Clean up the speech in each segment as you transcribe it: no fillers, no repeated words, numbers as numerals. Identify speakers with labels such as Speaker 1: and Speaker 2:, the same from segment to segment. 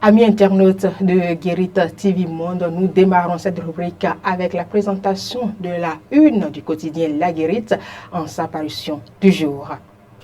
Speaker 1: Amis internautes de Guérita TV Monde, nous démarrons cette rubrique avec la présentation de la une du quotidien La Guérite en sa parution du jour.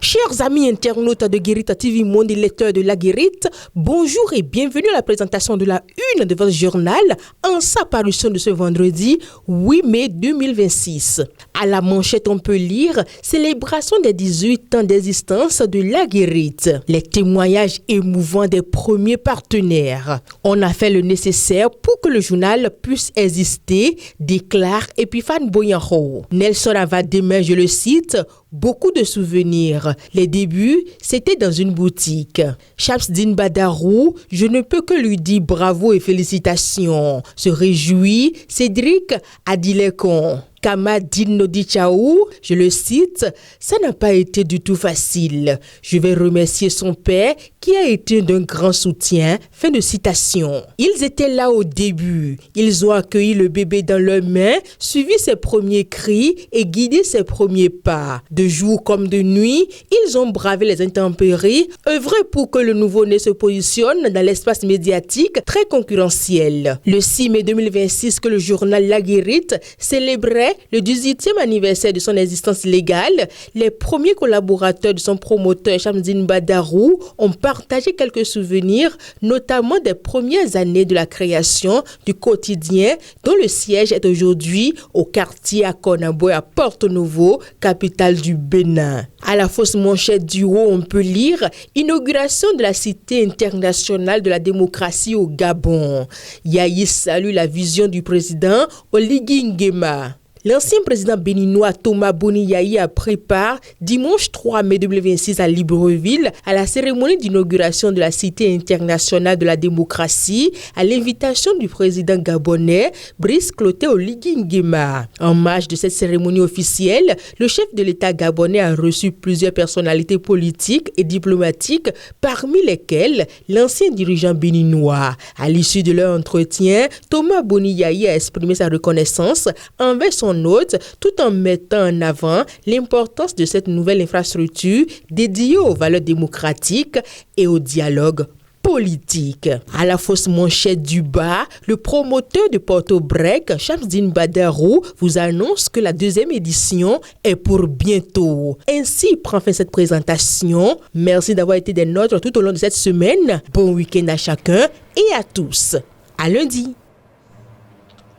Speaker 2: Chers amis internautes de Guérita TV Monde et lecteurs de La Guérite, bonjour et bienvenue à la présentation de la une de votre journal en sa parution de ce vendredi 8 mai 2026. À la manchette, on peut lire « Célébration des 18 ans d'existence de La Guérite ». Les témoignages émouvants des premiers partenaires. On a fait le nécessaire pour que le journal puisse exister, déclare Epiphane Boyanho. Nelson Avademe, je le cite, « Beaucoup de souvenirs. Les débuts, c'était dans une boutique. Shamsdine Badarou, je ne peux que lui dire bravo et félicitations. Se réjouit Cédric Adilekon. Kamadine Nodichaou, je le cite, ça n'a pas été du tout facile. Je vais remercier son père qui a été d'un grand soutien. Fin de citation. Ils étaient là au début. Ils ont accueilli le bébé dans leurs mains, suivi ses premiers cris et guidé ses premiers pas. De jour comme de nuit, ils ont bravé les intempéries, œuvré pour que le nouveau-né se positionne dans l'espace médiatique très concurrentiel. Le 6 mai 2026, que le journal La Guérite célébrait le 18e anniversaire de son existence légale, les premiers collaborateurs de son promoteur Shamsdine Badarou ont partagé quelques souvenirs, notamment des premières années de la création du quotidien dont le siège est aujourd'hui au quartier à Konabo à Porto-Novo, capitale du Bénin. À la fausse manchette du haut, on peut lire « Inauguration de la Cité internationale de la démocratie au Gabon ». Yahi salue la vision du président Oligui Nguema. L'ancien président béninois Thomas Boni Yahi a pris part dimanche 3 mai 2026 à Libreville à la cérémonie d'inauguration de la Cité internationale de la démocratie à l'invitation du président gabonais Brice Clotaire Oligui Nguema. En marge de cette cérémonie officielle, le chef de l'État gabonais a reçu plusieurs personnalités politiques et diplomatiques, parmi lesquelles l'ancien dirigeant béninois. À l'issue de leur entretien, Thomas Boni Yahi a exprimé sa reconnaissance envers son hôte, tout en mettant en avant l'importance de cette nouvelle infrastructure dédiée aux valeurs démocratiques et au dialogue politique. À la fausse manchette du bas, le promoteur de Porto Break, Shamsdine Badarou, vous annonce que la deuxième édition est pour bientôt. Ainsi prend fin cette présentation. Merci d'avoir été des nôtres tout au long de cette semaine. Bon week-end à chacun et à tous. À lundi.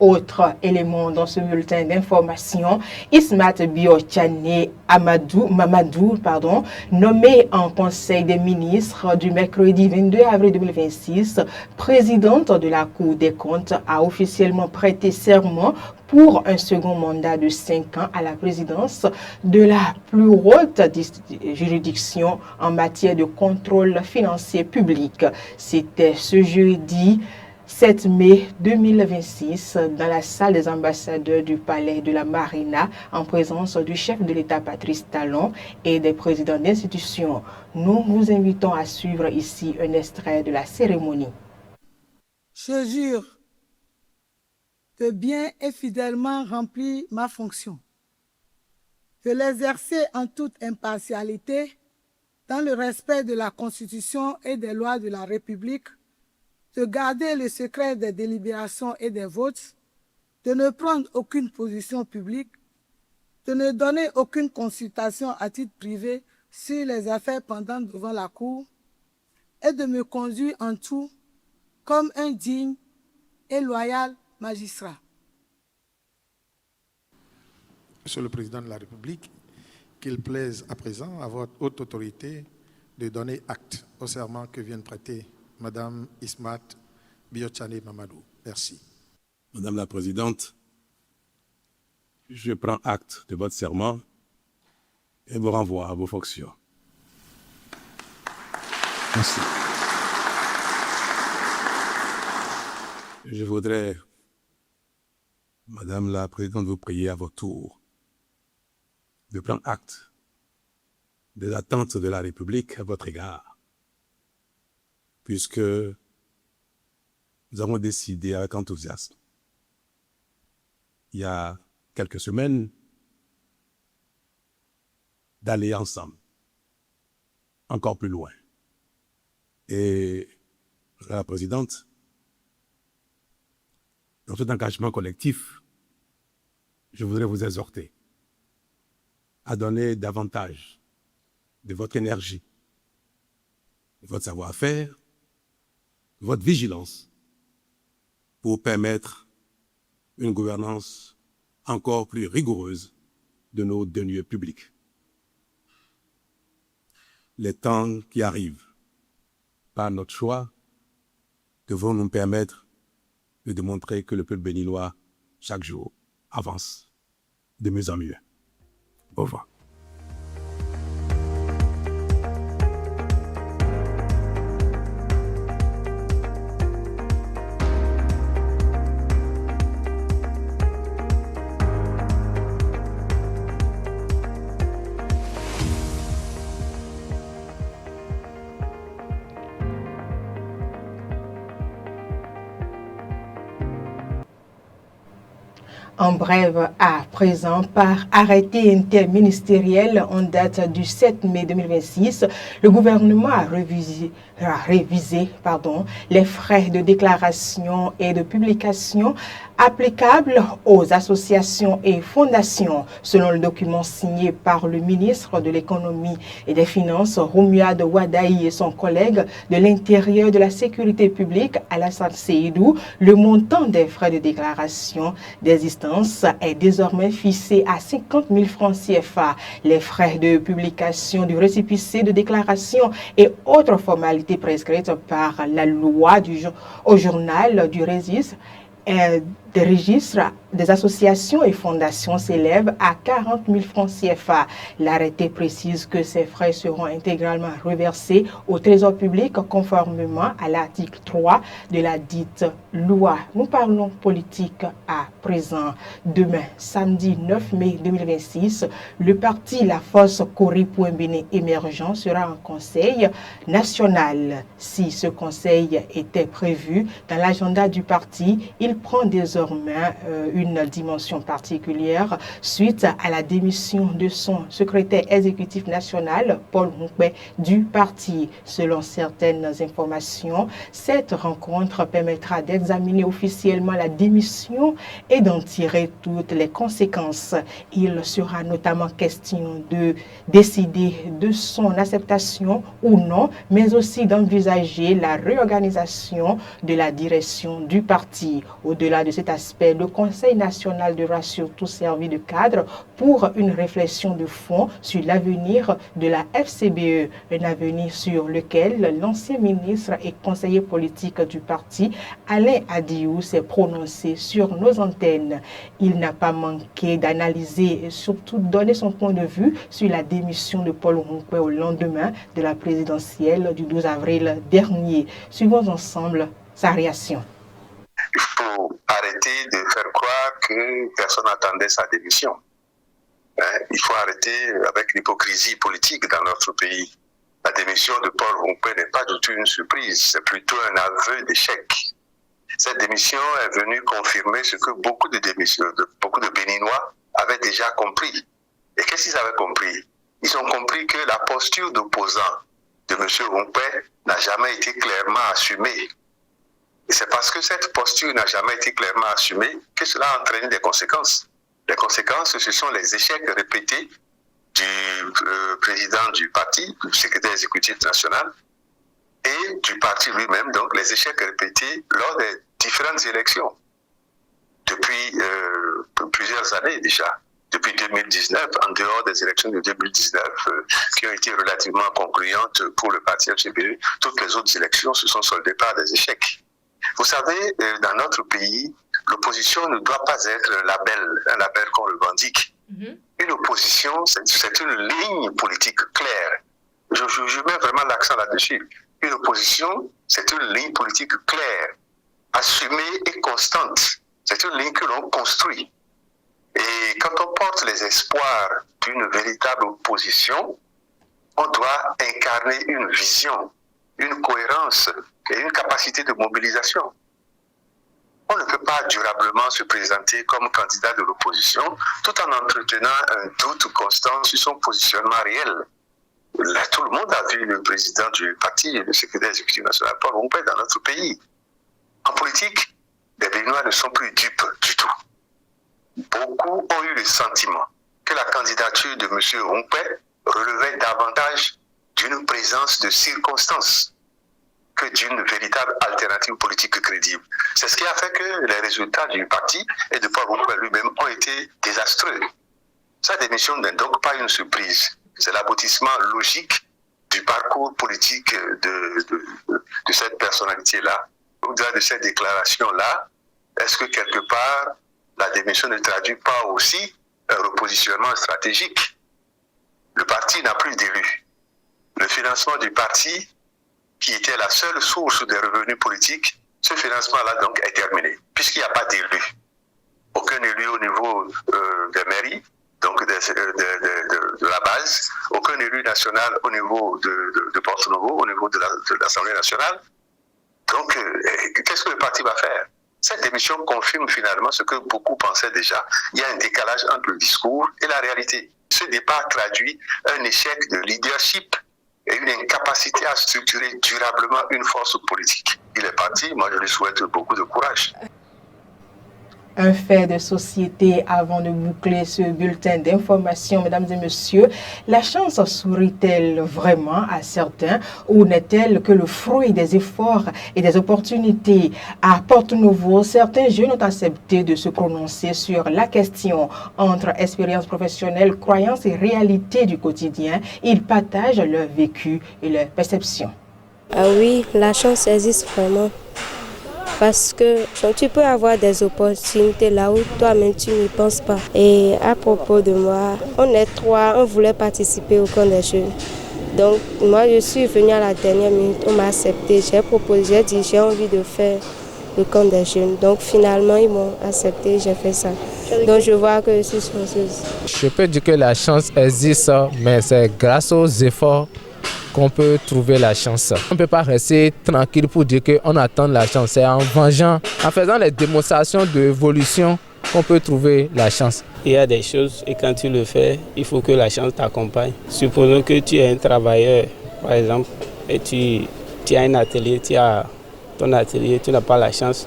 Speaker 1: Autre élément dans ce bulletin d'information, Ismat Biochane Mamadou, nommé en Conseil des ministres du mercredi 22 avril 2026, présidente de la Cour des comptes, a officiellement prêté serment pour un second mandat de 5 ans à la présidence de la plus haute juridiction en matière de contrôle financier public. C'était ce jeudi 7 mai 2026 dans la salle des ambassadeurs du palais de la Marina en présence du chef de l'État Patrice Talon et des présidents d'institutions. Nous vous invitons à suivre ici un extrait de la cérémonie.
Speaker 3: Je jure de bien et fidèlement remplir ma fonction, de l'exercer en toute impartialité, dans le respect de la Constitution et des lois de la République, de garder le secret des délibérations et des votes, de ne prendre aucune position publique, de ne donner aucune consultation à titre privé sur les affaires pendantes devant la Cour et de me conduire en tout comme un digne et loyal magistrat.
Speaker 4: Monsieur le Président de la République, qu'il plaise à présent à votre haute autorité de donner acte au serment que vient de prêter Madame Ismat Biochane Mamadou. Merci.
Speaker 5: Madame la Présidente, je prends acte de votre serment et vous renvoie à vos fonctions. Merci. Je voudrais, Madame la Présidente, vous prier à votre tour de prendre acte des attentes de la République à votre égard, puisque nous avons décidé avec enthousiasme, il y a quelques semaines, d'aller ensemble, encore plus loin. Et Madame la Présidente, dans cet engagement collectif, je voudrais vous exhorter à donner davantage de votre énergie, de votre savoir-faire, de votre vigilance pour permettre une gouvernance encore plus rigoureuse de nos deniers publics. Les temps qui arrivent, par notre choix, devront nous permettre de démontrer que le peuple béninois, chaque jour, avance de mieux en mieux. Au revoir.
Speaker 1: En bref, à présent, par arrêté interministériel en date du 7 mai 2026, le gouvernement a révisé les frais de déclaration et de publication applicables aux associations et fondations, selon le document signé par le ministre de l'Économie et des Finances, Romuald Wadaï, et son collègue de l'Intérieur et de la Sécurité publique, Alassane Seydou. Le montant des frais de déclaration d'existence est désormais fixé à 50 000 francs CFA. Les frais de publication du récépissé de déclaration et autres formalités prescrites par la loi au journal du registre des registres des associations et fondations s'élèvent à 40 000 francs CFA. L'arrêté précise que ces frais seront intégralement reversés au Trésor public conformément à l'article 3 de la dite loi. Nous parlons politique à présent. Demain, samedi 9 mai 2026, le parti La Force Kori pour un Bénin émergent sera en conseil national. Si ce conseil était prévu dans l'agenda du parti, il prend désormais une dimension particulière suite à la démission de son secrétaire exécutif national, Paul Hunkwe, du parti. Selon certaines informations, cette rencontre permettra d'examiner officiellement la démission et d'en tirer toutes les conséquences. Il sera notamment question de décider de son acceptation ou non, mais aussi d'envisager la réorganisation de la direction du parti. Au-delà de cet aspect, le Conseil national devra surtout servir de cadre pour une réflexion de fond sur l'avenir de la FCBE, un avenir sur lequel l'ancien ministre et conseiller politique du parti, Alain Adiou, s'est prononcé sur nos antennes. Il n'a pas manqué d'analyser et surtout donner son point de vue sur la démission de Paul Hunkwe au lendemain de la présidentielle du 12 avril dernier. Suivons ensemble sa réaction.
Speaker 6: Il faut arrêter de faire croire que personne n'attendait sa démission. Il faut arrêter avec l'hypocrisie politique dans notre pays. La démission de Paul Hunkwe n'est pas du tout une surprise, c'est plutôt un aveu d'échec. Cette démission est venue confirmer ce que beaucoup de Béninois avaient déjà compris. Et qu'est-ce qu'ils avaient compris? Ils ont compris que la posture d'opposant de M. Hunkwe n'a jamais été clairement assumée. Et c'est parce que cette posture n'a jamais été clairement assumée que cela a entraîné des conséquences. Les conséquences, ce sont les échecs répétés du président du parti, du secrétaire exécutif national, et du parti lui-même, donc les échecs répétés lors des différentes élections. Depuis plusieurs années déjà, depuis 2019, en dehors des élections de 2019, qui ont été relativement concluantes pour le parti FCBE, toutes les autres élections se sont soldées par des échecs. Vous savez, dans notre pays, l'opposition ne doit pas être un label qu'on revendique. Une opposition, c'est une ligne politique claire. Je mets vraiment l'accent là-dessus. Une opposition, c'est une ligne politique claire, assumée et constante. C'est une ligne que l'on construit. Et quand on porte les espoirs d'une véritable opposition, on doit incarner une vision, une cohérence et une capacité de mobilisation. On ne peut pas durablement se présenter comme candidat de l'opposition tout en entretenant un doute constant sur son positionnement réel. Là, tout le monde a vu le président du parti, le secrétaire exécutif national, Paul Rompé, dans notre pays. En politique, les Béninois ne sont plus dupes du tout. Beaucoup ont eu le sentiment que la candidature de M. Rompé relevait davantage d'une présence de circonstances que d'une véritable alternative politique crédible. C'est ce qui a fait que les résultats du parti et de Paul Rompé lui-même ont été désastreux. Sa démission n'est donc pas une surprise. C'est l'aboutissement logique du parcours politique de cette personnalité-là. Au-delà de cette déclaration-là, est-ce que quelque part, la démission ne traduit pas aussi un repositionnement stratégique? Le parti n'a plus d'élus. Le financement du parti, qui était la seule source des revenus politiques, ce financement-là donc est terminé, puisqu'il n'y a pas d'élus. Aucun élu au niveau des mairies, donc de la base, aucun élu national au niveau de Porto-Novo, au niveau de l'Assemblée nationale. Donc, qu'est-ce que le parti va faire? Cette démission confirme finalement ce que beaucoup pensaient déjà. Il y a un décalage entre le discours et la réalité. Ce départ traduit un échec de leadership et une incapacité à structurer durablement une force politique. Il est parti, moi je lui souhaite beaucoup de courage.
Speaker 1: Un fait de société avant de boucler ce bulletin d'information, mesdames et messieurs. La chance sourit-elle vraiment à certains ou n'est-elle que le fruit des efforts et des opportunités? À Porto-Novo, certains jeunes ont accepté de se prononcer sur la question entre expérience professionnelle, croyances et réalité du quotidien. Ils partagent leur vécu et leurs perceptions.
Speaker 7: Ah oui, la chance existe vraiment. Parce que tu peux avoir des opportunités là où toi-même tu n'y penses pas. Et à propos de moi, on est 3, on voulait participer au camp des jeunes. Donc moi je suis venue à la dernière minute, on m'a accepté, j'ai proposé, j'ai dit j'ai envie de faire le camp des jeunes. Donc finalement ils m'ont accepté, j'ai fait ça. Donc je vois que je suis chanceuse.
Speaker 8: Je peux dire que la chance existe, mais c'est grâce aux efforts qu'on peut trouver la chance. On ne peut pas rester tranquille pour dire qu'on attend la chance. C'est en vengeant, en faisant les démonstrations d'évolution qu'on peut trouver la chance.
Speaker 9: Il y a des choses et quand tu le fais, il faut que la chance t'accompagne. Supposons que tu es un travailleur, par exemple, et tu as un atelier, tu as ton atelier, tu n'as pas la chance,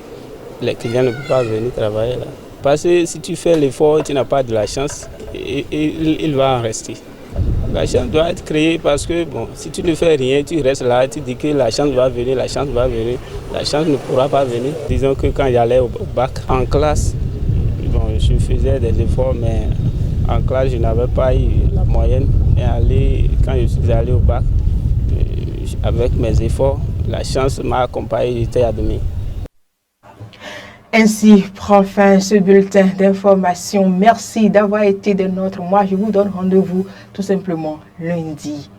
Speaker 9: les clients ne peuvent pas venir travailler là. Parce que si tu fais l'effort et tu n'as pas de la chance, il va en rester. La chance doit être créée parce que bon, si tu ne fais rien, tu restes là, tu dis que la chance va venir, la chance va venir. La chance ne pourra pas venir. Disons que quand j'allais au bac, en classe, bon, je faisais des efforts, mais en classe, je n'avais pas eu la moyenne. Et quand je suis allé au bac, avec mes efforts, la chance m'a accompagné, j'étais admis.
Speaker 1: Ainsi prend fin ce bulletin d'information. Merci d'avoir été des nôtres. Moi, je vous donne rendez-vous tout simplement lundi.